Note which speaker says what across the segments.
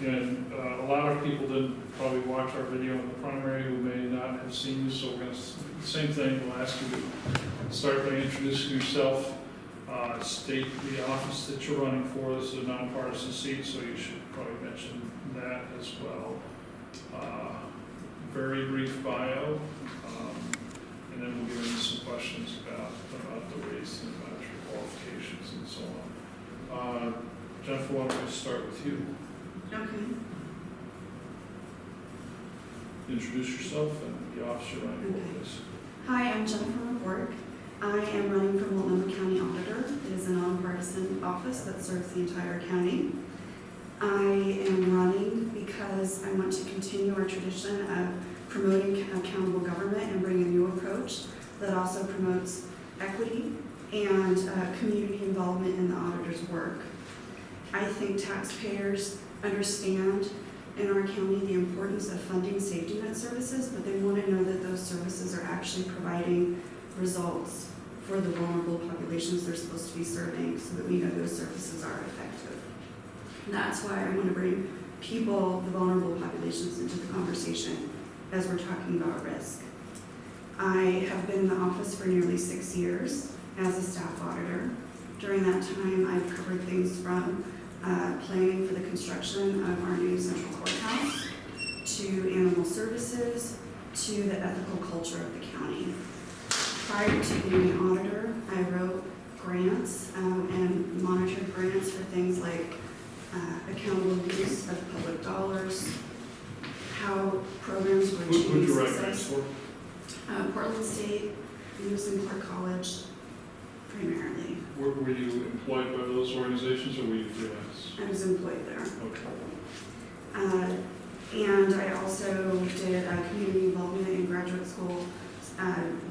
Speaker 1: And a lot of people didn't probably watch our video in the primary who may not have seen you, so we're going to, same thing, we'll ask you to start by introducing yourself, state the office that you're running for. This is a nonpartisan seat, so you should probably mention that as well. Very brief bio, and then we'll get into some questions about the race and about your qualifications and so on. Jennifer, why don't we start with you?
Speaker 2: Okay.
Speaker 1: Introduce yourself and the office you're running for, please.
Speaker 2: Hi, I'm Jennifer McCork. I am running for Multnomah County Auditor. It is a nonpartisan office that serves the entire county. I am running because I want to continue our tradition of promoting accountable government and bring a new approach that also promotes equity and community involvement in the auditor's work. I think taxpayers understand in our county the importance of funding safety net services, but they want to know that those services are actually providing results for the vulnerable populations they're supposed to be serving, so that we know those services are effective. And that's why I want to bring people, the vulnerable populations, into the conversation as we're talking about risk. I have been in the office for nearly 6 years as a staff auditor. During that time, I've covered things from planning for the construction of our new central courthouse, to animal services, to the ethical culture of the county. Prior to being an auditor, I wrote grants and monitored grants for things like accountable use of public dollars, how programs were achieving
Speaker 1: Who'd you write grants
Speaker 2: success.
Speaker 1: for?
Speaker 2: Portland State, Lewis and Clark College, primarily.
Speaker 1: Were you employed by those organizations or were you freelance?
Speaker 2: I was employed there.
Speaker 1: Okay.
Speaker 2: And I also did community involvement in graduate school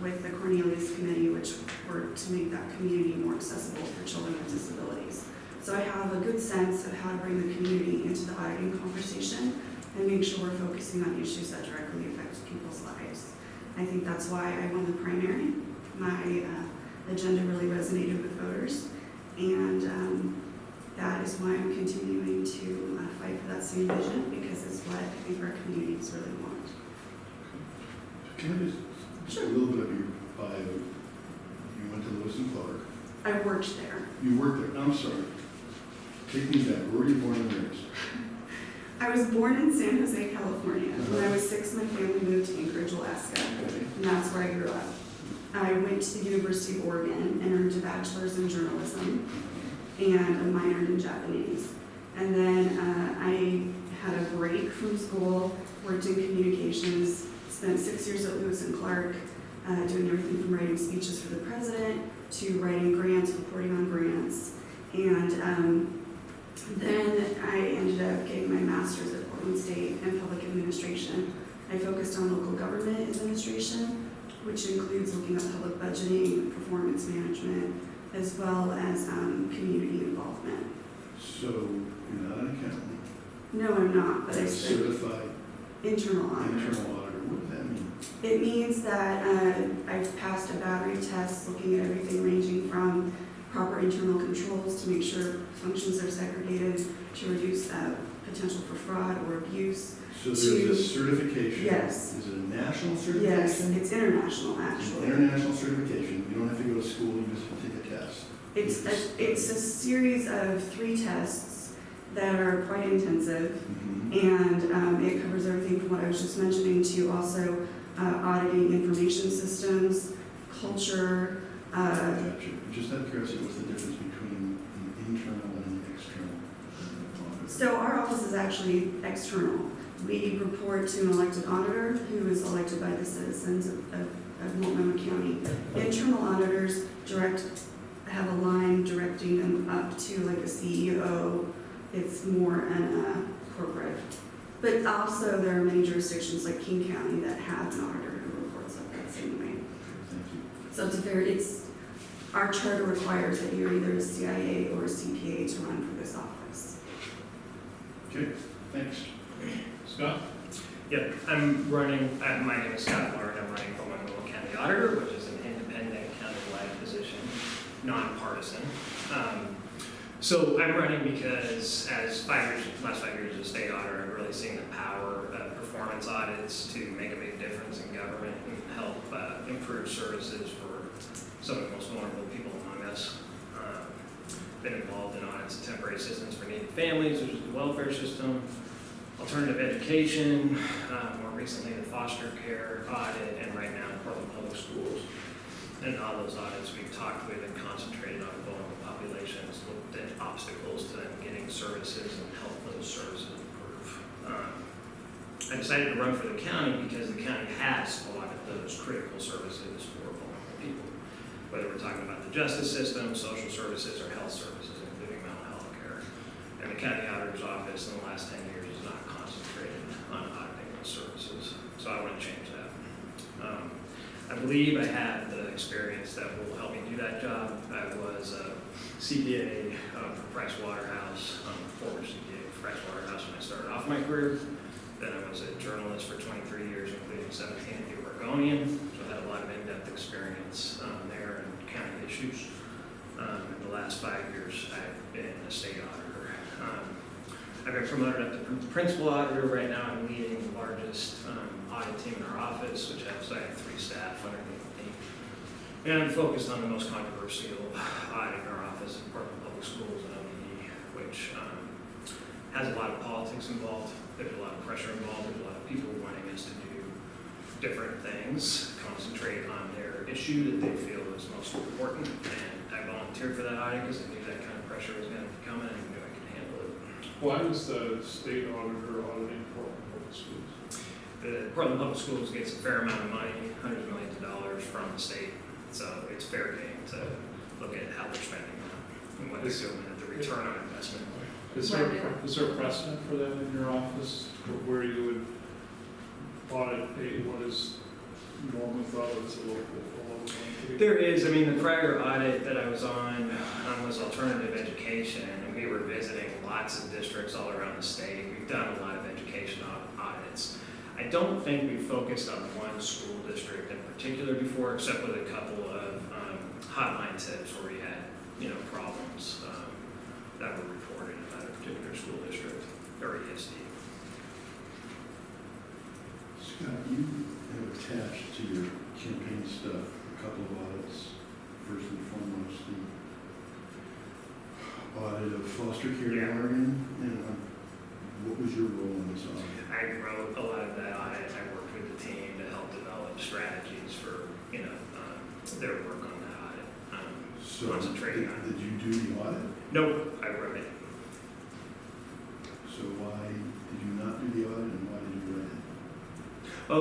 Speaker 2: with the Cornelius Committee, which worked to make that community more accessible for children with disabilities. So I have a good sense of how to bring the community into the auditing conversation and make sure we're focusing on issues that directly affect people's lives. I think that's why I won the primary. My agenda really resonated with voters, and that is why I'm continuing to fight for that same vision, because it's what I think our communities really want.
Speaker 3: Can I just a little bit of your bio? You went to Lewis and Clark.
Speaker 2: I worked there.
Speaker 3: You worked there. I'm sorry. Take me back. Where were you born and raised?
Speaker 2: I was born in San Jose, California. When I was 6, my family moved to Anchorage, Alaska, and that's where I grew up. I went to the University of Oregon and earned a bachelor's in journalism and a minor in Japanese. And then I had a break from school, worked in communications, spent 6 years at Lewis and Clark, doing everything from writing speeches for the president to writing grants, reporting on grants. And then I ended up getting my master's at Portland State in public administration. I focused on local government administration, which includes looking at public budgeting, performance management, as well as community involvement.
Speaker 3: So you're not an accountant.
Speaker 2: No, I'm not, but I spent
Speaker 3: Certified
Speaker 2: internal auditor.
Speaker 3: internal auditor. What does that mean?
Speaker 2: It means that I've passed a battery of tests looking at everything ranging from proper internal controls to make sure functions are segregated, to reduce potential for fraud or abuse.
Speaker 3: So there's a certification.
Speaker 2: Yes.
Speaker 3: Is it a national certification?
Speaker 2: Yes, it's international
Speaker 3: It's an
Speaker 2: actually.
Speaker 3: international certification. You don't have to go to school. You just take a test.
Speaker 2: It's a series of 3 tests that are quite intensive,
Speaker 3: Mm-hmm.
Speaker 2: and it covers everything from what I was just mentioning to also auditing information systems, culture.
Speaker 3: Gotcha. Just out of curiosity, what's the difference between an internal and an external auditor?
Speaker 2: So our office is actually external. We report to an elected auditor who is elected by the citizens of Multnomah County. Internal auditors have a line directing them up to like a CEO. It's more an corporate. But also there are many jurisdictions like King County that have an auditor who reports up that same way.
Speaker 3: Thank you.
Speaker 2: So our charter requires that you're either a CIA or a CPA to run for this office.
Speaker 3: Okay, thanks.
Speaker 1: Scott?
Speaker 4: Yep, my name is Scott Lauren. I'm running for Multnomah County Auditor, which is an independent county-wide position, nonpartisan. So I'm running because last 5 years as state auditor, I've really seen the power of performance audits to make a big difference in government and help improve services for some of the most vulnerable people among us. Been involved in audits of temporary assistance for needy families, which is the welfare system, alternative education, more recently the foster care audit, and right now Portland Public Schools. And in all those audits, we've talked with and concentrated on vulnerable populations, looked at obstacles to them getting services and help those services improve. I decided to run for the county because the county has a lot of those critical services for vulnerable people, whether we're talking about the justice system, social services, or health services, including mental health care. And the county auditor's office in the last 10 years is not concentrated on auditing those services. So I want to change that. I believe I have the experience that will help me do that job. I was a CPA for Price Waterhouse, former CPA for Price Waterhouse when I started off my career. Then I was a journalist for 23 years, including 17 at the Oregonian, so I had a lot of in-depth experience there and county issues. In the last 5 years, I've been a state auditor. I've been promoted up to principal auditor. Right now, I'm leading the largest audit team in our office, which has 3 staff underneath me. And I'm focused on the most controversial audit in our office in Portland Public Schools and ODE, which has a lot of politics involved. There's a lot of pressure involved. There's a lot of people wanting us to do different things, concentrate on their issue that they feel is most important. And I volunteered for that audit because I knew that kind of pressure was going to be coming and I knew I could handle it.
Speaker 1: Why is the state auditor auditing Portland Public Schools?
Speaker 4: The Portland Public Schools gets a fair amount of money, hundreds of millions of dollars from the state. So it's fair game to look at how they're spending that and what they're doing and the return on investment.
Speaker 1: Is there a precedent for that in your office where you would audit what is normally thought of as a local entity?
Speaker 4: There is. I mean, the prior audit that I was on was alternative education, and we were visiting lots of districts all around the state. We've done a lot of education audits. I don't think we focused on one school district in particular before, except with a couple of hotline tips where we had, problems that were reported about a particular school district or ESD.
Speaker 3: Scott, you have attached to your campaign stuff a couple of audits. First and foremost, the audit of foster care in Oregon. And what was your role in this audit?
Speaker 4: I wrote a lot of that audit. I worked with the team to help develop strategies for, their work on that audit.
Speaker 3: So
Speaker 4: Concentrating on
Speaker 3: did you do the audit?
Speaker 4: Nope, I wrote it.
Speaker 3: So why did you not do the audit and why did you write it?
Speaker 4: Oh,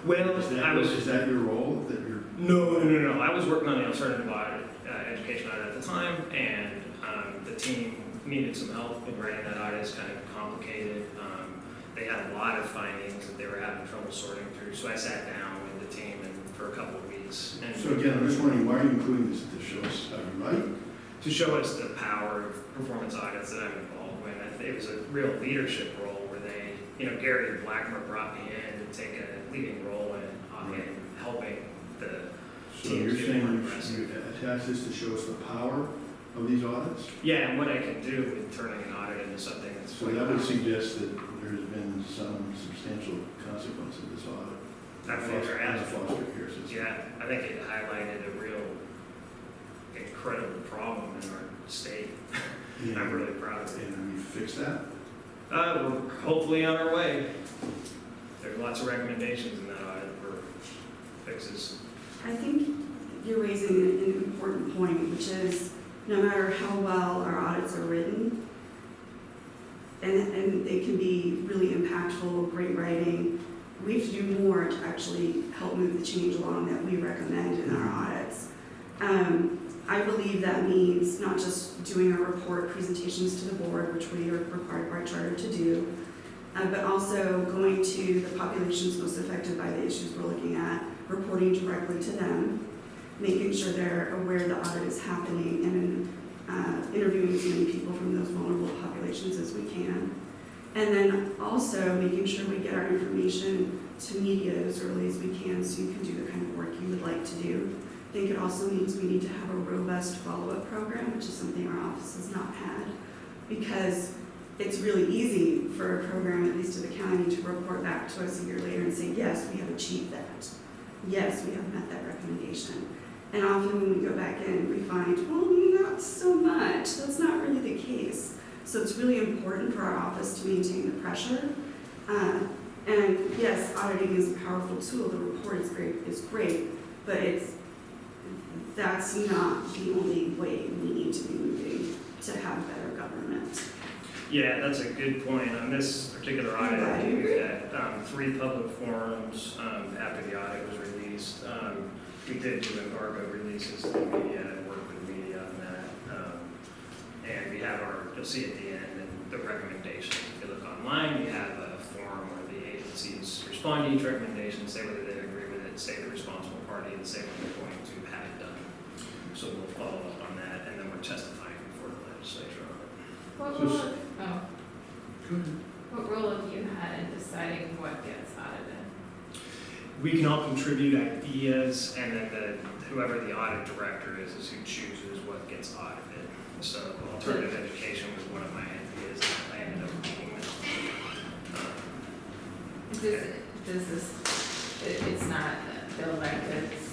Speaker 4: well,
Speaker 3: Is that your role? That you're
Speaker 4: No. I was working on the alternative audit, education audit at the time, and the team needed some help in writing that audit. It's kind of complicated. They had a lot of findings that they were having trouble sorting through, so I sat down with the team for a couple of weeks. And
Speaker 3: So again, I'm just wondering, why are you including this to show us how you write?
Speaker 4: to show us the power of performance audits that I'm involved with. It was a real leadership role where they, Gary Blackmer brought me in to take a leading role in helping the
Speaker 3: So
Speaker 4: teams
Speaker 3: you're
Speaker 4: get
Speaker 3: saying
Speaker 4: more
Speaker 3: you
Speaker 4: aggressive.
Speaker 3: attach this to show us the power of these audits?
Speaker 4: Yeah, and what I can do with turning an audit into something that's
Speaker 3: So that would suggest that there's been some substantial consequence of this audit.
Speaker 4: I think there
Speaker 3: in the
Speaker 4: has been.
Speaker 3: foster care system.
Speaker 4: Yeah, I think it highlighted a real incredible problem in our state. I'm really proud of it.
Speaker 3: And we fixed that?
Speaker 4: We're hopefully on our way. There's lots of recommendations in that audit for fixes.
Speaker 2: I think you're raising an important point, which is no matter how well our audits are written, and they can be really impactful, great writing, we have to do more to actually help move the change along that we recommend in our audits. I believe that means not just doing our report presentations to the board, which we are required by charter to do, but also going to the populations most affected by the issues we're looking at, reporting directly to them, making sure they're aware the audit is happening, and interviewing as many people from those vulnerable populations as we can. And then also making sure we get our information to media as early as we can so you can do the kind of work you would like to do I think it also means we need to have a robust follow-up program, which is something our office has not had, because it's really easy for a program, at least to the county, to report back to us a year later and say, yes, we have achieved that. Yes, we have met that recommendation. And often when we go back in, we find, well, not so much. That's not really the case. So it's really important for our office to maintain the pressure. And yes, auditing is a powerful tool. The report is great, but that's not the only way we need to be moving to have better government.
Speaker 4: Yeah, that's a good point. On this particular audit,
Speaker 2: Right.
Speaker 4: we had 3 public forums after the audit was released. We did do embargo releases to the media and work with media on that. And we have you'll see at the end, and the recommendations. If you look online, we have a forum where the agencies respond to each recommendation, say whether they agree with it, say the responsible party, and say when they're going to have it done. So we'll follow up on that, and then we're testifying before the legislature on it.
Speaker 5: What role have you had in deciding what gets audited?
Speaker 4: We can all contribute ideas, and then whoever the audit director is who chooses what gets audited. So alternative education was one of my ideas that I ended up meeting with.
Speaker 5: It's not the elected's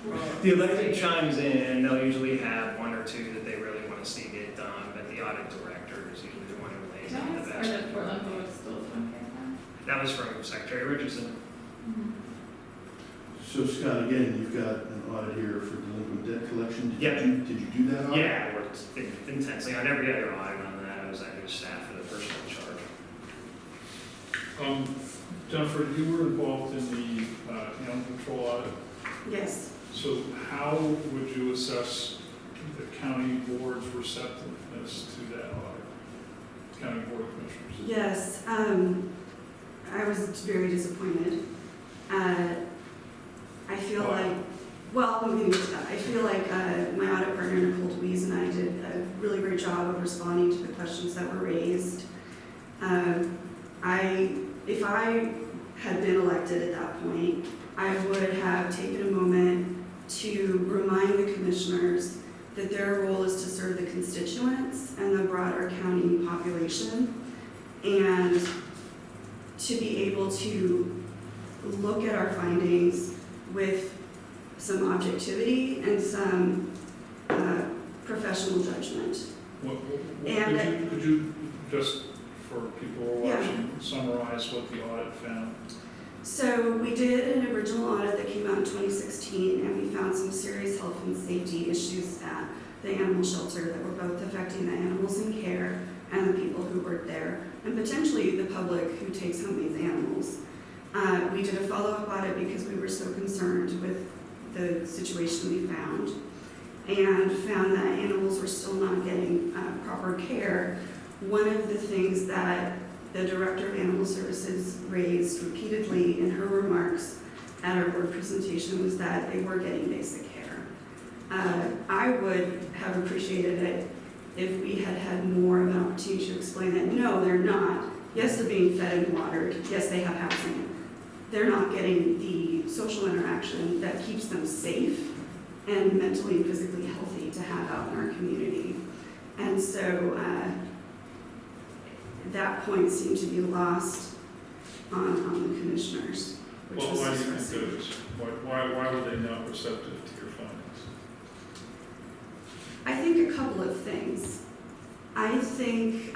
Speaker 5: role?
Speaker 4: The elected chimes in, they'll usually have 1 or 2 that they really want to see get done, but the audit director is usually the one who lays out the best.
Speaker 5: Or the Portland Public Schools one came from?
Speaker 4: That was from Secretary Richardson.
Speaker 3: So Scott, again, you've got an audit here for delinquent debt collection.
Speaker 4: Yeah.
Speaker 3: Did you do that audit?
Speaker 4: Yeah, I worked intensely on every other audit on that. I was under staff for the person in charge.
Speaker 1: Jennifer, you were involved in the animal control audit.
Speaker 2: Yes.
Speaker 1: So how would you assess the county board's receptiveness to that audit? County Board of Commissioners?
Speaker 2: Yes, I was very disappointed. I feel
Speaker 1: Why?
Speaker 2: like, well, I'm getting into that. I feel like my audit partner, Nicole DeWeese, and I did a really great job of responding to the questions that were raised. If I had been elected at that point, I would have taken a moment to remind the commissioners that their role is to serve the constituents and the broader county population, and to be able to look at our findings with some objectivity and some professional judgment.
Speaker 1: Could you just, for people who are
Speaker 2: Yeah.
Speaker 1: watching, summarize what the audit found?
Speaker 2: So we did an original audit that came out in 2016, and we found some serious health and safety issues at the animal shelter that were both affecting the animals in care and the people who worked there, and potentially the public who takes home these animals. We did a follow-up audit because we were so concerned with the situation we found, and found that animals were still not getting proper care. One of the things that the Director of Animal Services raised repeatedly in her remarks at our board presentation was that they were getting basic care. I would have appreciated it if we had had more of an opportunity to explain that no, they're not. Yes, they're being fed and watered. Yes, they have housing. They're not getting the social interaction that keeps them safe and mentally and physically healthy to have out in our community. And so that point seemed to be lost on the commissioners, which
Speaker 1: Well,
Speaker 2: was
Speaker 1: why do you think
Speaker 2: distressing.
Speaker 1: that is? Why were they not receptive to your findings?
Speaker 2: I think a couple of things. I think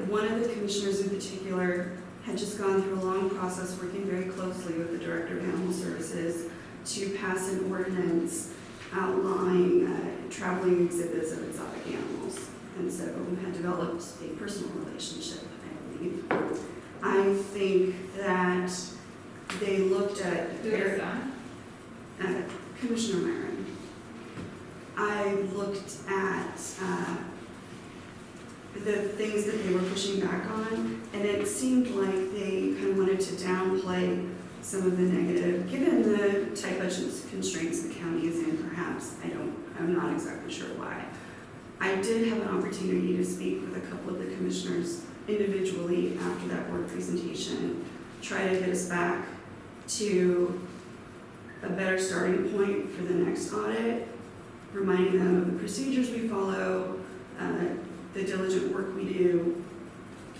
Speaker 2: one of the commissioners in particular had just gone through a long process working very closely with the Director of Animal Services to pass an ordinance outlawing traveling exhibits of exotic animals. And so had developed a personal relationship, I believe. I think that they looked at
Speaker 5: Who is that?
Speaker 2: Commissioner Myron. I looked at the things that they were pushing back on, and it seemed like they kind of wanted to downplay some of the negative, given the tight budget constraints the county is in, perhaps. I'm not exactly sure why. I did have an opportunity to speak with a couple of the commissioners individually after that board presentation, try to get us back to a better starting point for the next audit, reminding them of the procedures we follow, the diligent work we do,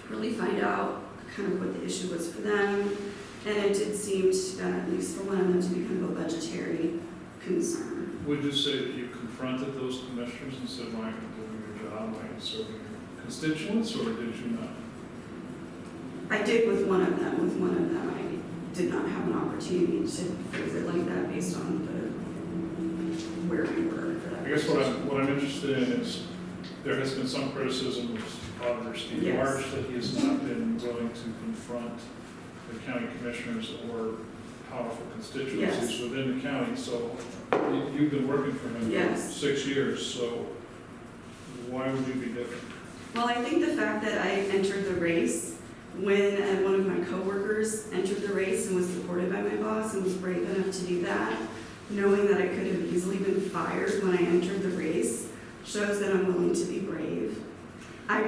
Speaker 2: really find out kind of what the issue was for them. And it did seem, at least for one of them, to be kind of a budgetary concern.
Speaker 1: Would you say that you confronted those commissioners and said, why aren't you doing your job, why aren't you serving your constituents, or did you not?
Speaker 2: I did with one of them. With one of them, I did not have an opportunity to phrase it like that based on where we were for that.
Speaker 1: I guess what I'm interested in is, there has been some criticism of Auditor Steve
Speaker 2: Yes.
Speaker 1: March that he has not been willing to confront the county commissioners or powerful constituencies
Speaker 2: Yes.
Speaker 1: within the county. So you've been working for him for
Speaker 2: Yes.
Speaker 1: 6 years, so why would you be different?
Speaker 2: Well, I think the fact that I entered the race when one of my coworkers entered the race and was supported by my boss and was brave enough to do that, knowing that I could have easily been fired when I entered the race, shows that I'm willing to be brave. I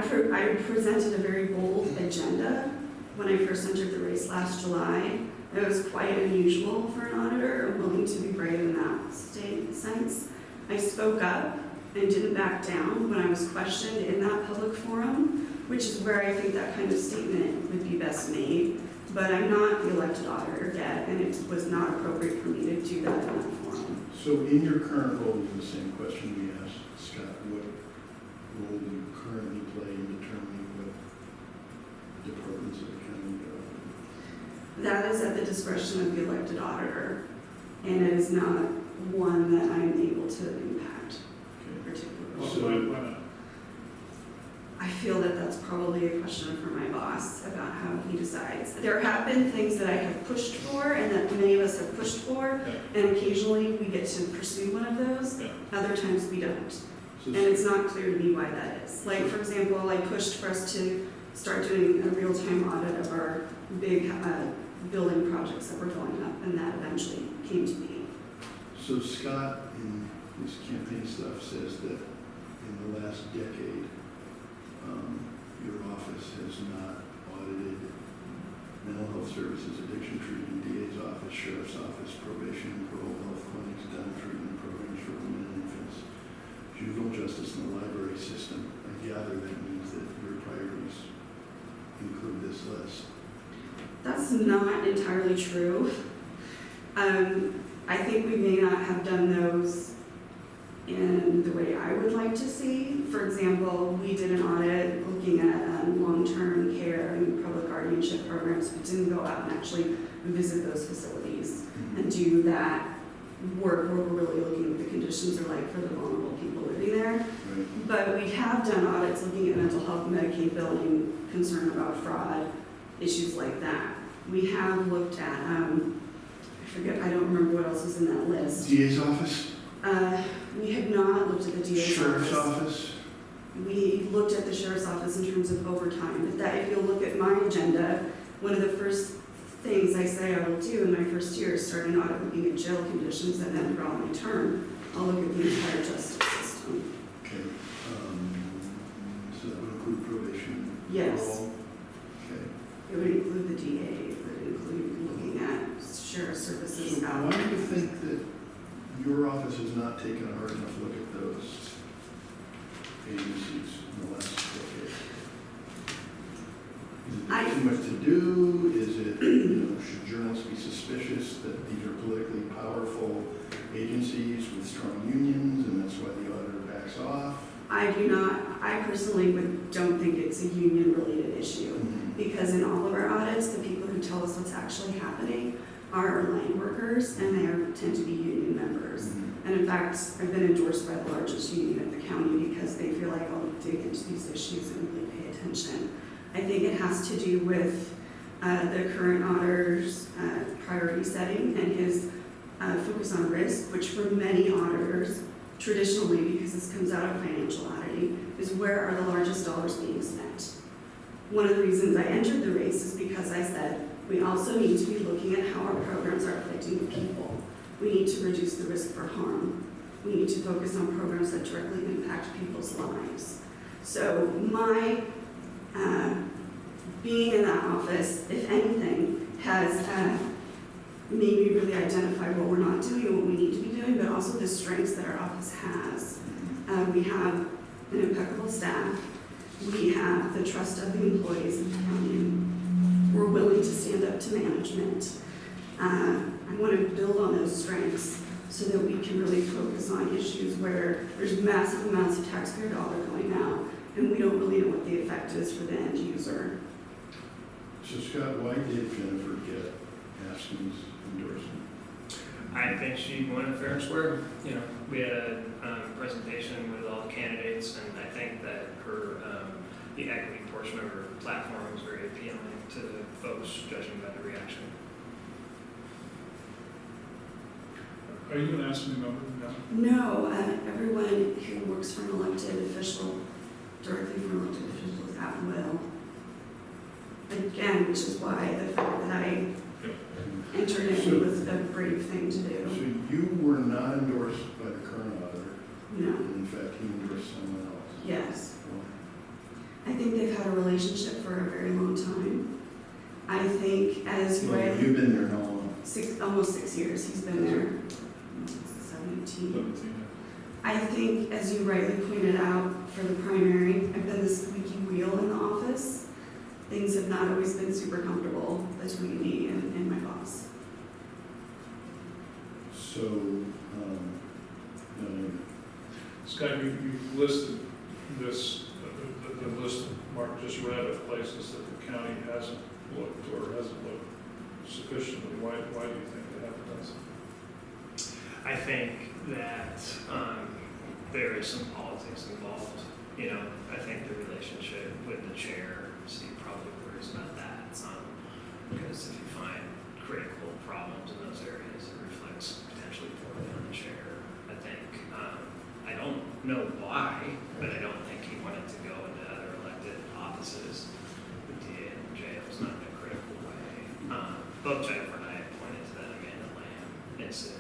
Speaker 2: presented a very bold agenda when I first entered the race last July. It was quite unusual for an auditor, willing to be brave in that sense. I spoke up and didn't back down when I was questioned in that public forum, which is where I think that kind of statement would be best made. But I'm not the elected auditor yet, and it was not appropriate for me to do that in that forum.
Speaker 3: So in your current role, the same question we asked Scott, what role do you currently play in determining what departments of the county are?
Speaker 2: That is at the discretion of the elected auditor, and it is not one that I'm able to impact
Speaker 3: Okay.
Speaker 2: particularly.
Speaker 1: Why not?
Speaker 2: I feel that that's probably a question for my boss about how he decides. There have been things that I have pushed for and that many of us have pushed for,
Speaker 1: Yeah.
Speaker 2: and occasionally we get to pursue one of those,
Speaker 1: Yeah.
Speaker 2: other times we don't.
Speaker 3: So
Speaker 2: And it's not clear to me why that is. Like, for example, I pushed for us to start doing a real-time audit of our big building projects that were going up, and that eventually came to be.
Speaker 3: So Scott, in his campaign stuff, says that in the last decade, your office has not audited mental health services, addiction treatment, DA's office, sheriff's office, probation, parole, health clinics, dental treatment programs for women and infants, juvenile justice, and the library system. I gather that means that your priorities include this list.
Speaker 2: That's not entirely true. I think we may not have done those in the way I would like to see. For example, we did an audit looking at long-term care and public guardianship programs, but didn't go out and actually visit those facilities and do that work where we're really looking at what the conditions are like for the vulnerable people living there.
Speaker 3: Right.
Speaker 2: But we have done audits looking at mental health, Medicaid billing, concern about fraud, issues like that. We have looked at, I don't remember what else was in that list.
Speaker 3: DA's office?
Speaker 2: We have not looked at the DA's
Speaker 3: Sheriff's
Speaker 2: office.
Speaker 3: office?
Speaker 2: We looked at the sheriff's office in terms of overtime, but that, if you'll look at my agenda, one of the first things I say I will do in my first year is start an audit looking at jail conditions, and then throughout my term, I'll look at the entire justice system.
Speaker 3: Okay. So that would include probation?
Speaker 2: Yes.
Speaker 3: Parole? Okay.
Speaker 2: It would include the DA, it would include looking at sheriff's services
Speaker 3: So
Speaker 2: out.
Speaker 3: why do you think that your office has not taken a hard enough look at those agencies in the last decade? Is it too much to do? Is it, should journalists be suspicious that these are politically powerful agencies with strong unions and that's why the auditor backs off?
Speaker 2: I personally don't think it's a union-related issue,
Speaker 3: Mm-hmm.
Speaker 2: because in all of our audits, the people who tell us what's actually happening are our line workers, and they tend to be union members.
Speaker 3: Mm-hmm.
Speaker 2: And in fact, I've been endorsed by the largest union in the county because they feel like I'll dig into these issues and really pay attention. I think it has to do with the current auditor's priority setting and his focus on risk, which for many auditors, traditionally, because this comes out of financial auditing, is where are the largest dollars being spent. One of the reasons I entered the race is because I said, we also need to be looking at how our programs are affecting the people. We need to reduce the risk for harm. We need to focus on programs that directly impact people's lives. So my being in that office, if anything, has maybe really identify what we're not doing and what we need to be doing, but also the strengths that our office has. We have an impeccable staff. We have the trust of the employees of the county. We're willing to stand up to management. I want to build on those strengths so that we can really focus on issues where there's massive amounts of taxpayer dollar going out and we don't really know what the effect is for the end user.
Speaker 3: So Scott, why did Jennifer get Haskins' endorsement?
Speaker 4: I think she went fair and square. You know, we had a presentation with all the candidates, and I think that her, the equity portion of her platform was very appealing to the folks, judging by the reaction.
Speaker 1: Are you an ASME member?
Speaker 2: No, everyone who works for an elected official, directly for elected officials at will. Again, which is why the fact that I entered in was a brave thing to
Speaker 3: So
Speaker 2: do.
Speaker 3: you were not endorsed by the current auditor,
Speaker 2: No,
Speaker 3: and in fact, he endorsed someone else.
Speaker 2: yes.
Speaker 3: Well,
Speaker 2: I think they've had a relationship for a very long time. I think as you rightly,
Speaker 3: you've been there how long?
Speaker 2: almost 6 years, he's been there, 17.
Speaker 1: 17.
Speaker 2: I think, as you rightly pointed out, for the primary, I've been the squeaky wheel in the office. Things have not always been super comfortable between me and my boss.
Speaker 3: So,
Speaker 1: Scott, you've listed this, the list Mark just read of places that the county hasn't looked or hasn't looked sufficiently. Why do you think they haven't done so?
Speaker 4: I think that there is some politics involved. You know, I think the relationship with the chair, Steve probably worries about that. Because if you find critical problems in those areas, it reflects potentially poorly on the chair. I think, I don't know why, but I don't think he wanted to go into other elected offices. The DA and the jails, not in a critical way. Both Jennifer and I had pointed to that Amanda Lamb incident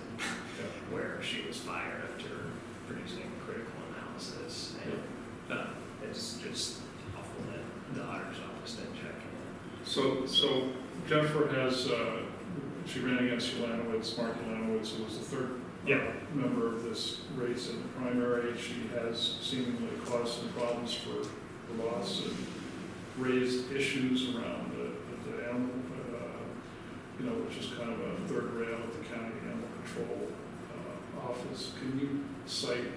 Speaker 4: where she was fired after producing critical analysis. And it's just awful that the auditor's office didn't check in.
Speaker 1: So Jennifer has, she ran against Mark Ulanowitz, who was the third member of this race in the primary. She has seemingly caused some problems for the boss and raised issues around the animal, which is kind of a third rail of the county animal control office. Can you cite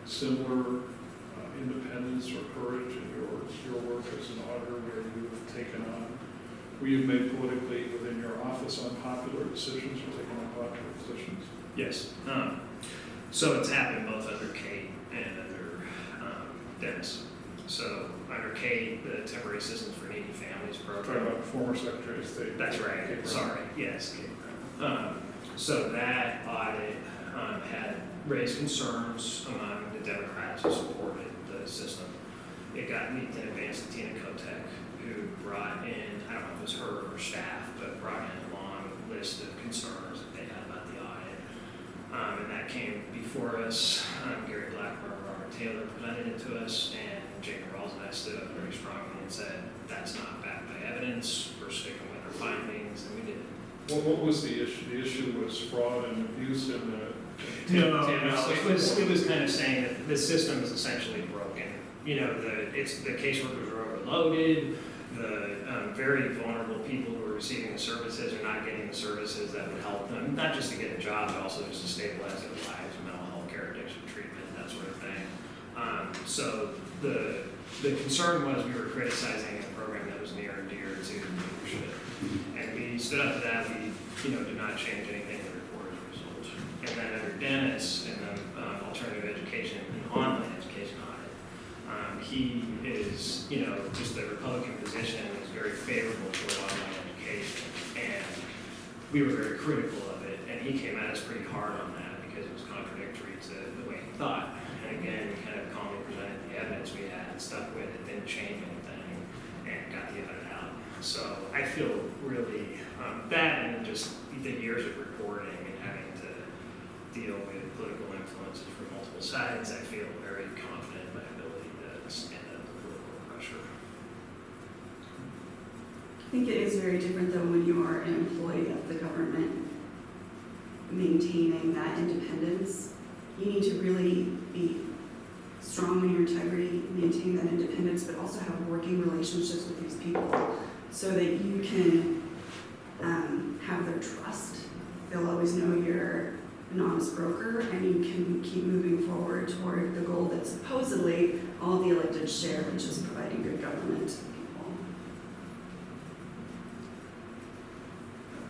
Speaker 1: similar independence or courage in your work as an auditor where you have taken on, where you've made politically within your office unpopular decisions or taken unpopular decisions?
Speaker 4: Yes. So it's happened both under Kate and under Dennis. So under Kate, the Temporary Assistance for Needy Families
Speaker 1: Talking
Speaker 4: program.
Speaker 1: about former Secretary of State.
Speaker 4: That's right.
Speaker 1: Kate Brown.
Speaker 4: Sorry. Yes, Kate Brown. So that audit had raised concerns among the Democrats who supported the system. It got leaked in advance to Tina Kotek, who brought in, I don't know if it was her or her staff, but brought in a long list of concerns that they had about the audit. And that came before us. Gary Blackburn and Robert Taylor presented it to us, and Jacob Rawls and I stood up very strongly and said, that's not backed by evidence, we're sticking with our findings, and we did.
Speaker 1: Well, what was the issue? The issue was fraud and abuse in the
Speaker 4: No, it was kind of saying that the system is essentially broken. You know, the caseworkers are overloaded, the very vulnerable people who are receiving the services are not getting the services that would help them, not just to get a job, but also just to stabilize their lives, mental health care, addiction treatment, that sort of thing. So the concern was we were criticizing a program that was near and dear to leadership. And we stood up to that. We, did not change anything in the report as a result. And then under Dennis in the alternative education and online education audit, he is, just the Republican position is very favorable toward online education. And we were very critical of it. And he came at us pretty hard on that because it was contradictory to the way he thought. And again, we kind of calmly presented the evidence we had, stuck with it, didn't change anything, and got the audit out. So I feel really that, and just the years of reporting and having to deal with political influences from multiple sides, I feel very confident in my ability to stand up to political pressure.
Speaker 2: I think it is very different though when you are an employee of the government, maintaining that independence. You need to really be strong in your integrity, maintain that independence, but also have working relationships with these people so that you can have their trust. They'll always know you're an honest broker and you can keep moving forward toward the goal that supposedly all the elected share, which is providing good government to people.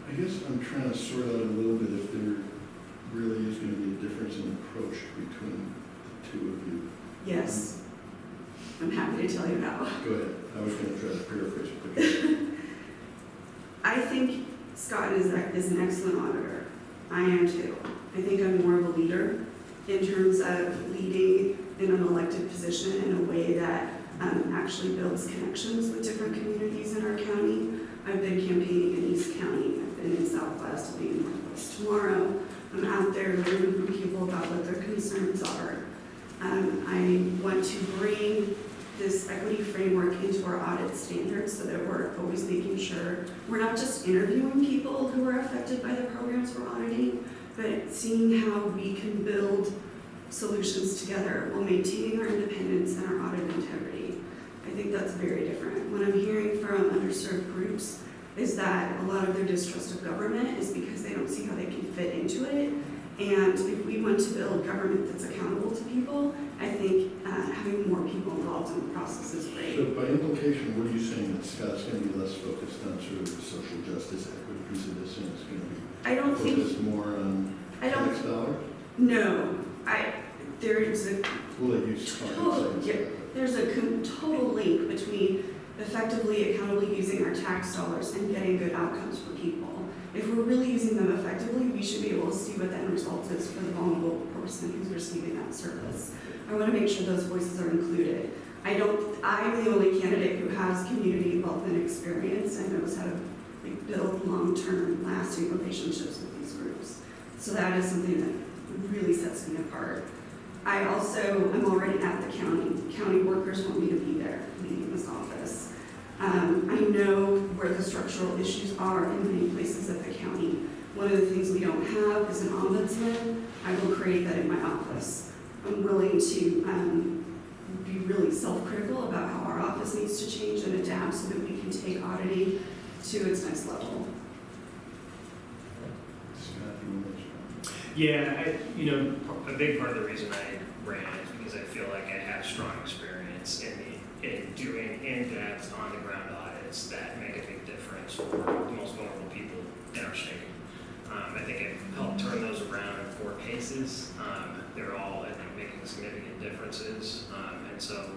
Speaker 3: I guess I'm trying to sort out a little bit if there really is going to be a difference in approach between the two of you.
Speaker 2: Yes, I'm happy to tell you now.
Speaker 3: Go ahead. I was going to try to paraphrase it quickly.
Speaker 2: I think Scott is an excellent auditor. I am too. I think I'm more of a leader in terms of leading in an elected position in a way that actually builds connections with different communities in our county. I've been campaigning in East County. I've been in Southwest. I'll be in Northwest tomorrow. I'm out there learning from people about what their concerns are. I want to bring this equity framework into our audit standards so that we're always making sure we're not just interviewing people who are affected by the programs we're auditing, but seeing how we can build solutions together while maintaining our independence and our audit integrity. I think that's very different. What I'm hearing from underserved groups is that a lot of their distrust of government is because they don't see how they can fit into it. And if we want to build government that's accountable to people, I think having more people involved in the process is great.
Speaker 3: So by implication, what are you saying, that Scott's going to be less focused on sort of the social justice equity piece of this, and it's going to be
Speaker 2: I don't
Speaker 3: focused
Speaker 2: think,
Speaker 3: more on
Speaker 2: I don't,
Speaker 3: tax dollars?
Speaker 2: no, there's a
Speaker 3: We'll let you talk.
Speaker 2: total, yeah, there's a total link between effectively accountably using our tax dollars and getting good outcomes for people. If we're really using them effectively, we should be able to see what the end result is for the vulnerable person who's receiving that service. I want to make sure those voices are included. I'm the only candidate who has community involvement experience and knows how to build long-term, lasting relationships with these groups. So that is something that really sets me apart. I'm already at the county. County workers want me to be there, leading this office. I know where the structural issues are in many places of the county. One of the things we don't have is an ombudsman. I will create that in my office. I'm willing to be really self-critical about how our office needs to change and adapt so that we can take auditing to its next level.
Speaker 3: Scott, you want to
Speaker 4: Yeah, a big part of the reason I ran is because I feel like I have strong experience in doing in-depth, on-the-ground audits that make a big difference for the most vulnerable people in our state. I think I've helped turn those around in 4 cases. They're all, I think, making significant differences. And so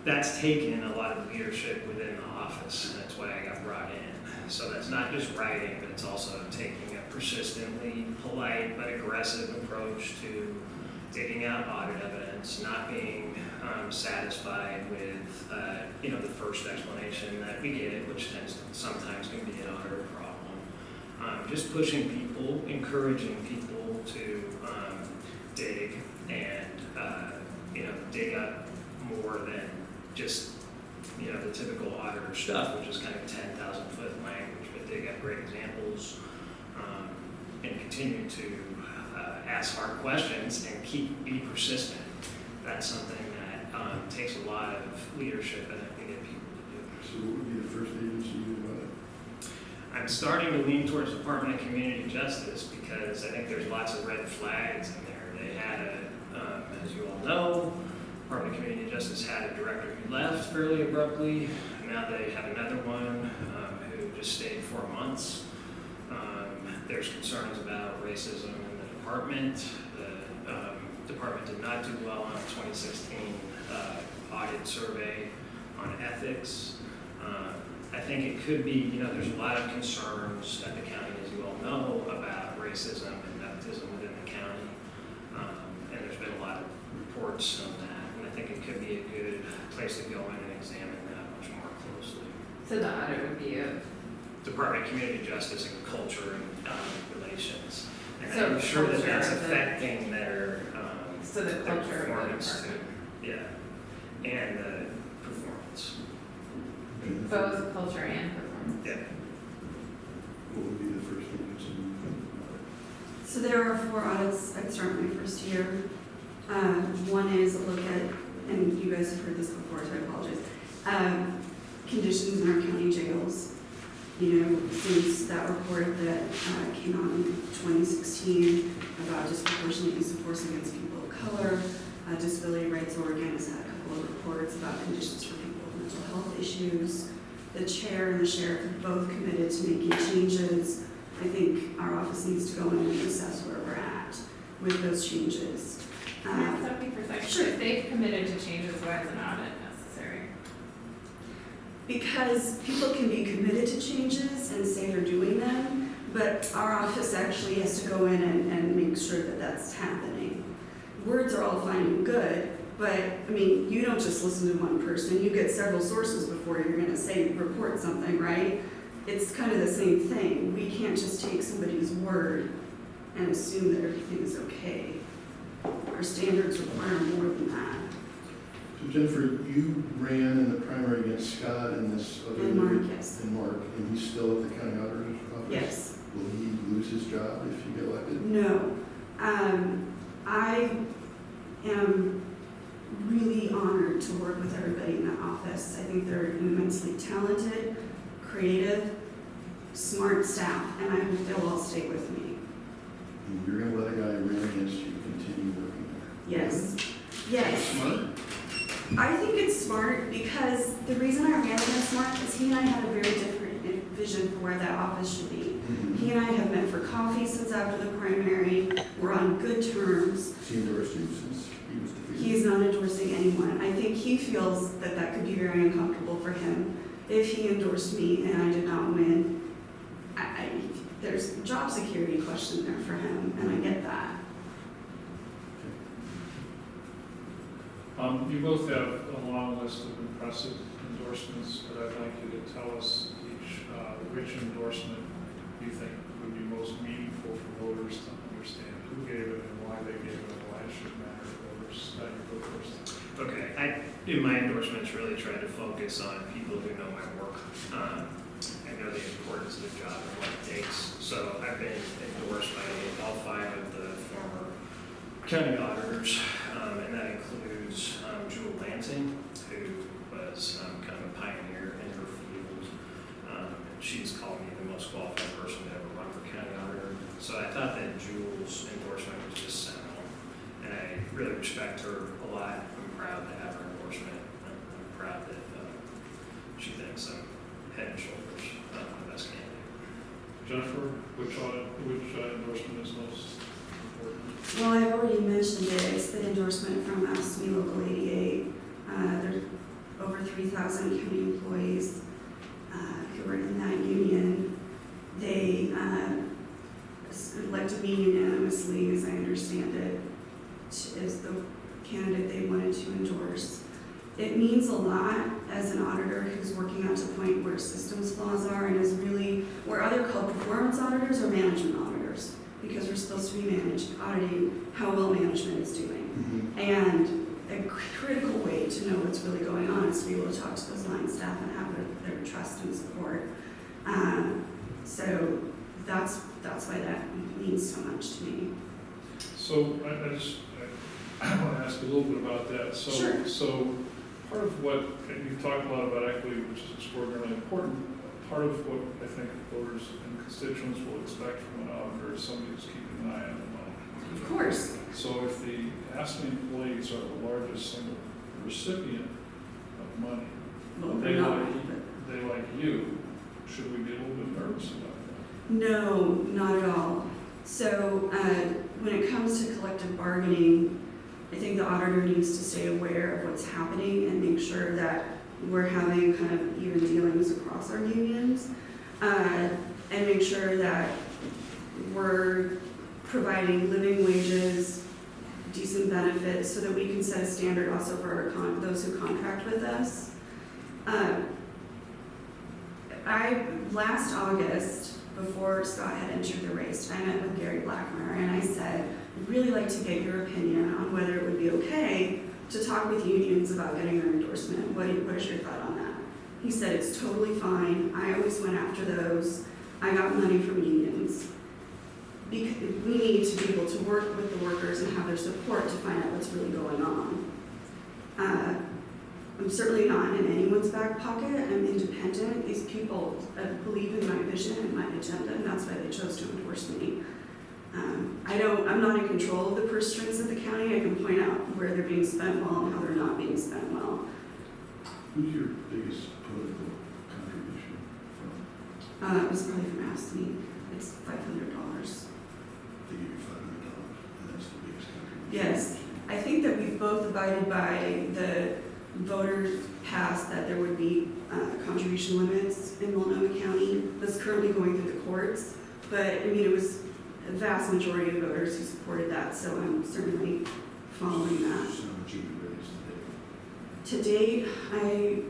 Speaker 4: that's taken a lot of leadership within the office, and that's why I got brought in. So that's not just writing, but it's also taking a persistently polite but aggressive approach to digging out audit evidence, not being satisfied with the first explanation that we get, which sometimes can be an auditor problem. Just pushing people, encouraging people to dig and dig up more than just the typical auditor stuff, which is kind of 10,000-foot language, but dig up great examples and continue to ask hard questions and be persistent. That's something that takes a lot of leadership and I can get people to do.
Speaker 3: So what would be the first agency you would
Speaker 4: I'm starting to lean towards Department of Community Justice because I think there's lots of red flags in there. They had as you all know, Department of Community Justice had a director who left fairly abruptly. Now they have another one who just stayed 4 months. There's concerns about racism in the department. The department did not do well on the 2016 audit survey on ethics. I think it could be, there's a lot of concerns at the county, as you all know, about racism and nepotism within the county. And there's been a lot of reports on that. And I think it could be a good place to go in and examine that much more closely.
Speaker 5: So the audit would be of,
Speaker 4: Department of Community Justice and Culture and Relations. And
Speaker 5: So
Speaker 4: I'm sure that
Speaker 5: culture
Speaker 4: that's
Speaker 5: of the-
Speaker 4: affecting their
Speaker 5: so the
Speaker 4: their
Speaker 5: culture of the
Speaker 4: performance too.
Speaker 5: department.
Speaker 4: Yeah, and the performance.
Speaker 3: like?
Speaker 5: Both culture and performance.
Speaker 4: Yeah.
Speaker 3: What would be the first thing that's in
Speaker 2: So there are 4 audits. I'd start my first year. One is a look at, and you guys have heard this before, so I apologize, conditions in our county jails. You know, since that report that came out in 2016 about disproportionate use of force against people of color, Disability Rights Oregon has had a couple of reports about conditions for people with mental health issues. The chair and the sheriff have both committed to making changes. I think our office needs to go in and assess where we're at with those changes.
Speaker 5: Can I stop you for a second?
Speaker 2: Sure.
Speaker 5: If they've committed to changes, why is an audit necessary?
Speaker 2: Because people can be committed to changes and say they're doing them, but our office actually has to go in and make sure that that's happening. Words are all fine and good, but, I mean, you don't just listen to one person. You get several sources before you're going to report something, right? It's kind of the same thing. We can't just take somebody's word and assume that everything is okay. Our standards require more than that.
Speaker 3: So Jennifer, you ran in the primary against Scott and this other.
Speaker 2: And Mark, yes.
Speaker 3: And Mark, and he's still at the county auditor's office?
Speaker 2: Yes.
Speaker 3: Will he lose his job if you get elected?
Speaker 2: No. I am really honored to work with everybody in that office. I think they're immensely talented, creative, smart staff, and I hope they'll all stay with me.
Speaker 3: And you're gonna let a guy who ran against you continue working there?
Speaker 2: Yes. Yes.
Speaker 3: Smart?
Speaker 2: I think it's smart because the reason I ran against Mark is he and I had a very different vision for where that office should be. He and I have met for coffee since after the primary. We're on good terms.
Speaker 3: Has he endorsed you since he was defeated?
Speaker 2: He's not endorsing anyone. I think he feels that that could be very uncomfortable for him if he endorsed me and I did not win. There's a job security question there for him, and I get that.
Speaker 1: You both have a long list of impressive endorsements, but I'd like you to tell us each which endorsement you think would be most meaningful for voters to understand who gave it and why they gave it and why it should matter to voters. You go first.
Speaker 4: Okay, I do my endorsements really try to focus on people who know my work. I know the importance of the job and what it takes. So I've been endorsed by all 5 of the former county auditors, and that includes Jewel Lansing, who was kind of a pioneer in her field. She's called me the most qualified person to ever run for county auditor. So I thought that Jewel's endorsement was just seminal, and I really respect her a lot. I'm proud to have her endorsement. I'm proud that she thinks I'm head and shoulders the best candidate.
Speaker 1: Jennifer, which endorsement is most important?
Speaker 2: Well, I've already mentioned it. It's the endorsement from AFSCME Local 88. There's over 3,000 county employees who are in that union. They elected me unanimously, as I understand it, as the candidate they wanted to endorse. It means a lot as an auditor who's working out to point where systems flaws are and is really, where other called performance auditors or management auditors, because we're supposed to be auditing how well management is doing. And a critical way to know what's really going on is to be able to talk to those line staff and have their trust and support. So that's why that means so much to me.
Speaker 1: So I want to ask a little bit about that. So,
Speaker 2: Sure.
Speaker 1: So part of what, and you've talked a lot about equity, which is extraordinarily important. Part of what I think voters and constituents will expect from an auditor is somebody who's keeping an eye on the money.
Speaker 2: Of course.
Speaker 1: So if the AFSCME employees are the largest single recipient of money,
Speaker 2: Well,
Speaker 1: they
Speaker 2: we're not,
Speaker 1: like,
Speaker 2: but
Speaker 1: they like you, should we be a little bit nervous about that?
Speaker 2: no, not at all. So when it comes to collective bargaining, I think the auditor needs to stay aware of what's happening and make sure that we're having kind of even dealings across our unions, and make sure that we're providing living wages, decent benefits, so that we can set a standard also for those who contract with us. Last August, before Scott had entered the race, I met with Gary Blackmer and I said, I'd really like to get your opinion on whether it would be okay to talk with unions about getting their endorsement. What is your thought on that? He said it's totally fine. I always went after those. I got money from unions. Because we need to be able to work with the workers and have their support to find out what's really going on. I'm certainly not in anyone's back pocket. I'm independent. These people believe in my vision and my agenda, and that's why they chose to endorse me. I'm not in control of the purse strings of the county. I can point out where they're being spent well and how they're not being spent well.
Speaker 3: Who's your biggest political contribution from?
Speaker 2: It was probably from ASME. It's $500.
Speaker 3: They give you $500, and that's the biggest contribution.
Speaker 2: Yes. I think that we've both abided by the voters passed that there would be contribution limits in Multnomah County. That's currently going through the courts. But, I mean, it was a vast majority of voters who supported that, so I'm certainly following that.
Speaker 3: So how much have you raised
Speaker 2: To date, oh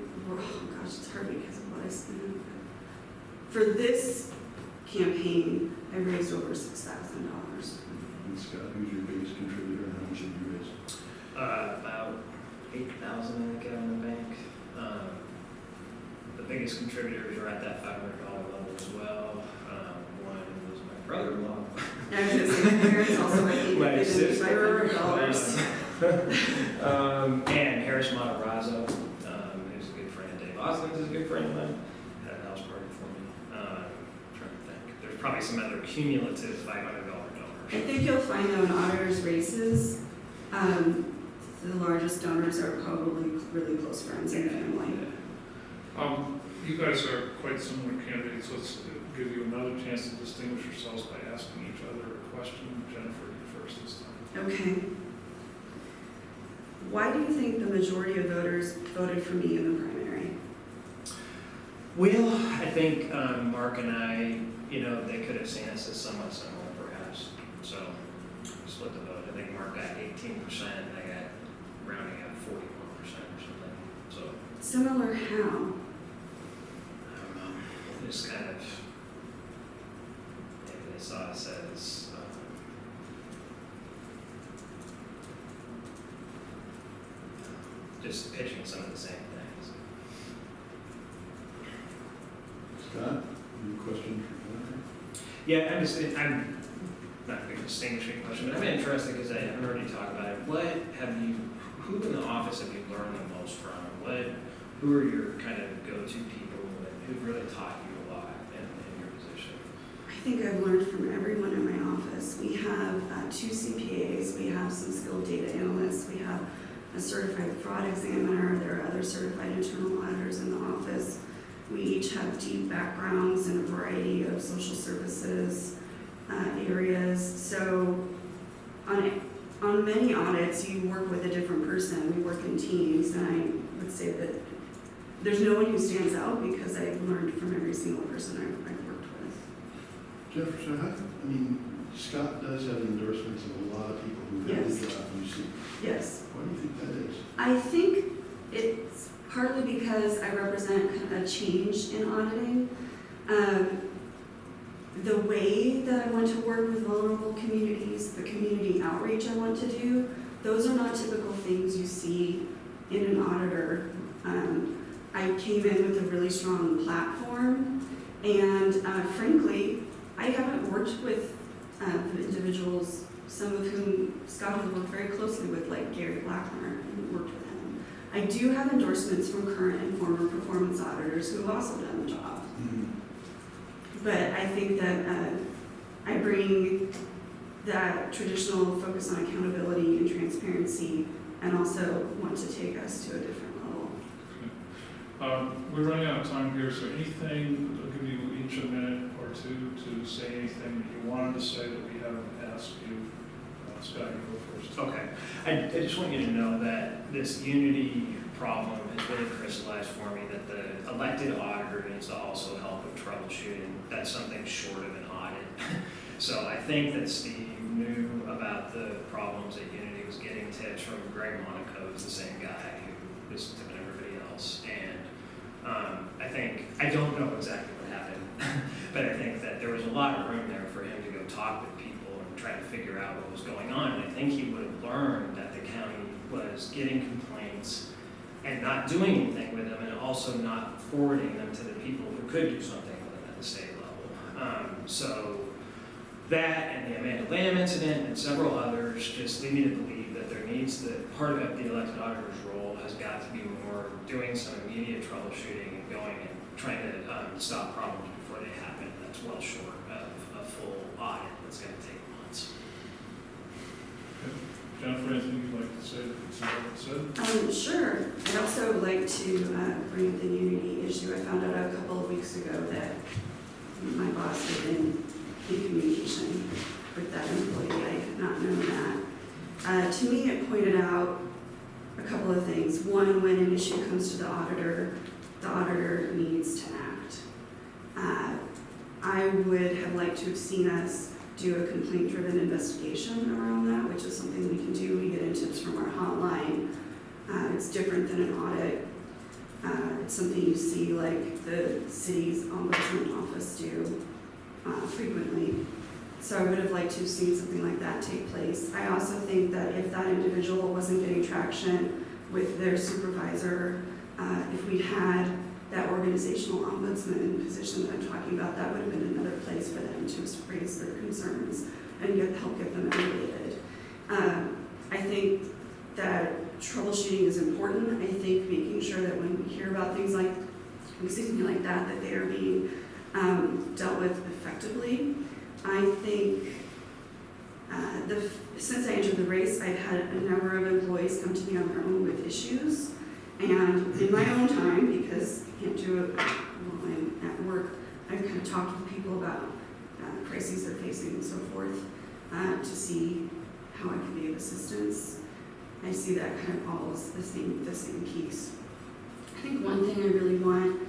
Speaker 2: gosh, it's hard because of what I spent. For this campaign, I raised over $6,000.
Speaker 3: And Scott, who's your biggest contributor, and how much have you raised?
Speaker 4: About 8,000 I think in the bank. The biggest contributors are at that $500 level as well. One was my brother-in-law.
Speaker 2: I was going to say, my parents also, I think,
Speaker 4: My
Speaker 2: they did
Speaker 4: sister.
Speaker 2: $500.
Speaker 4: And Harris Matarazzo, who's a good friend of Dave Oslin's, is a good friend of mine. Had a house party for me. Trying to think. There's probably some other cumulative $500
Speaker 2: I
Speaker 4: donors.
Speaker 2: think you'll find though in auditors' races, the largest donors are probably really close friends and family.
Speaker 1: You guys are quite similar candidates. Let's give you another chance to distinguish yourselves by asking each other a question. Jennifer, you first this time.
Speaker 2: Okay. Why do you think the majority of voters voted for me in the primary?
Speaker 4: Well, I think Mark and I, they could have seen us as somewhat similar perhaps. So split the vote. I think Mark got 18%, I got rounding out 41% or something. So
Speaker 2: Similar how?
Speaker 4: I don't know. Just kind of, maybe they saw us as just pitching some of the same things.
Speaker 3: Scott, any questions for Jennifer?
Speaker 4: Yeah, I'm not going to distinguish any question, but I'm interested because I haven't heard you talk about it. Who in the office have you learned the most from? Who are your kind of go-to people who've really taught you a lot in your position?
Speaker 2: I think I've learned from everyone in my office. We have 2 CPAs, we have some skilled data analysts, we have a certified fraud examiner, there are other certified internal auditors in the office. We each have deep backgrounds in a variety of social services areas. So on many audits, you work with a different person. We work in teams, and I would say that there's no one who stands out because I've learned from every single person I've worked with.
Speaker 3: Jennifer, so Scott does have endorsements of a lot of people who have
Speaker 2: Yes.
Speaker 3: the job you see.
Speaker 2: Yes.
Speaker 3: Why do you think that is?
Speaker 2: I think it's partly because I represent kind of a change in auditing. The way that I want to work with vulnerable communities, the community outreach I want to do, those are not typical things you see in an auditor. I came in with a really strong platform, and frankly, I haven't worked with the individuals, some of whom Scott has worked very closely with, like Gary Blackmer, and worked with him. I do have endorsements from current and former performance auditors who have also done the job. But I think that I bring that traditional focus on accountability and transparency, and also want to take us to a different level.
Speaker 1: We're running out of time here, so anything, I'll give you each a minute or two to say anything that you wanted to say that we haven't asked you. Scott, you go first.
Speaker 4: Okay. I just want you to know that this unity problem has really crystallized for me that the elected auditor needs to also help with troubleshooting. That's something short of an audit. So I think that Steve knew about the problems that Unity was getting tips from. Greg MultCo, who's the same guy who was tipping everybody else. And I don't know exactly what happened, but I think that there was a lot of room there for him to go talk with people and try to figure out what was going on. And I think he would have learned that the county was getting complaints and not doing anything with them, and also not forwarding them to the people who could do something with them at the state level. So that and the Amanda Lamb incident and several others just lead me to believe that there needs that part of the elected auditor's role has got to be more doing some immediate troubleshooting and going and trying to stop problems before they happen. That's well short of a full audit that's going to take months.
Speaker 1: Jennifer, anything you'd like to say that Sarah said?
Speaker 2: Sure. I'd also like to bring up the unity issue. I found out a couple of weeks ago that my boss had been in communication with that employee. I had not known that. To me, it pointed out a couple of things. One, when an issue comes to the auditor needs to act. I would have liked to have seen us do a complaint-driven investigation around that, which is something we can do. We get in tips from our hotline. It's different than an audit. It's something you see like the city's ombudsman office do frequently. So I would have liked to have seen something like that take place. I also think that if that individual wasn't getting traction with their supervisor, if we had that organizational ombudsman position that I'm talking about, that would have been another place for them to raise their concerns and help get them elevated. I think that troubleshooting is important. I think making sure that when we hear about things like that, that they are being dealt with effectively. I think since I entered the race, I've had a number of employees come to me on their own with issues. And in my own time, because I can't do it while I'm at work, I've kind of talked with people about crises they're facing and so forth to see how I can be of assistance. I see that kind of all as the same piece. I think one thing I really want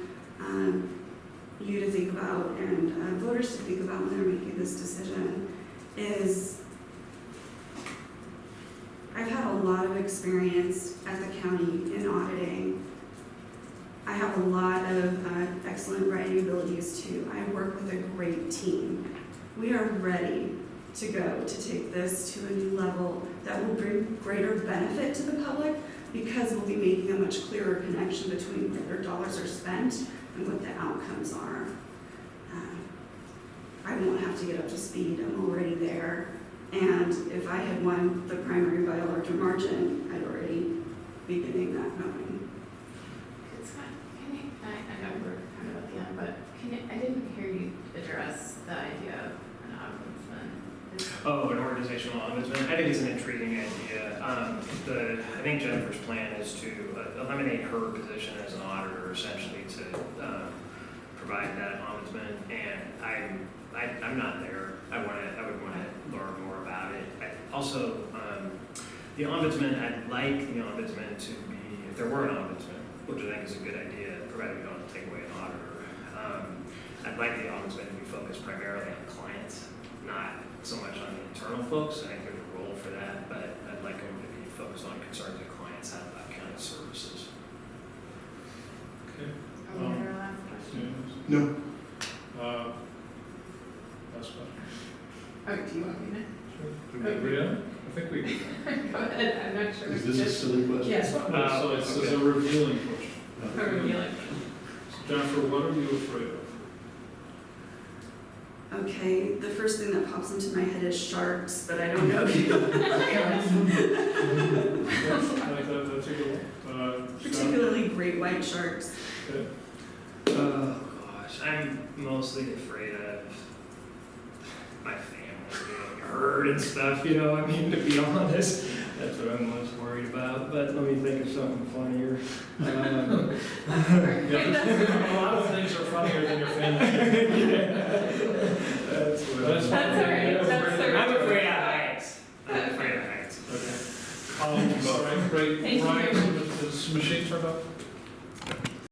Speaker 2: you to think about and voters to think about when they're making this decision is I've had a lot of experience at the county in auditing. I have a lot of excellent writing abilities too. I work with a great team. We are ready to go to take this to a new level that will bring greater benefit to the public because we'll be making a much clearer connection between where their dollars are spent and what the outcomes are. I won't have to get up to speed. I'm already there. And if I had won the primary by a larger margin, I'd already be getting that going.
Speaker 5: Scott, I know we're kind of at the end, but I didn't hear you address the idea of an ombudsman.
Speaker 4: Oh, an organizational ombudsman? I think it's an intriguing idea. I think Jennifer's plan is to eliminate her position as an auditor, essentially, to provide that ombudsman. And I'm not there. I would want to learn more about it. Also, the ombudsman, I'd like the ombudsman to be, if there were an ombudsman, which I think is a good idea, provided we don't take away an auditor, I'd like the ombudsman to be focused primarily on clients, not so much on the internal folks. I think there's a role for that, but I'd like him to be focused on concerns that clients have about county services.
Speaker 1: Okay.
Speaker 5: Are we at our last question?
Speaker 3: No.
Speaker 1: Last question.
Speaker 5: Oh, do you want me to?
Speaker 1: Sure. Did we agree on it? I think we did.
Speaker 5: Go ahead, I'm not sure.
Speaker 3: Is this a silly question?
Speaker 5: Yes.
Speaker 1: So it's a revealing question.
Speaker 5: A revealing.
Speaker 1: Jennifer, what are you afraid of?
Speaker 2: Okay, the first thing that pops into my head is sharks, but I don't know if you
Speaker 1: That's a good one.
Speaker 2: particularly great white sharks.
Speaker 1: Okay.
Speaker 4: Oh gosh, I'm mostly afraid of my family being hurt and stuff, you know, I mean, to be honest, that's what I'm most worried about, but let me think of something funnier.
Speaker 1: A lot of things are funnier than your family. That's
Speaker 5: all right.
Speaker 4: I'm afraid of heights. I'm afraid of heights.
Speaker 1: Okay. All right, great.
Speaker 5: Thank you.
Speaker 1: Ryan, is the machine turned up?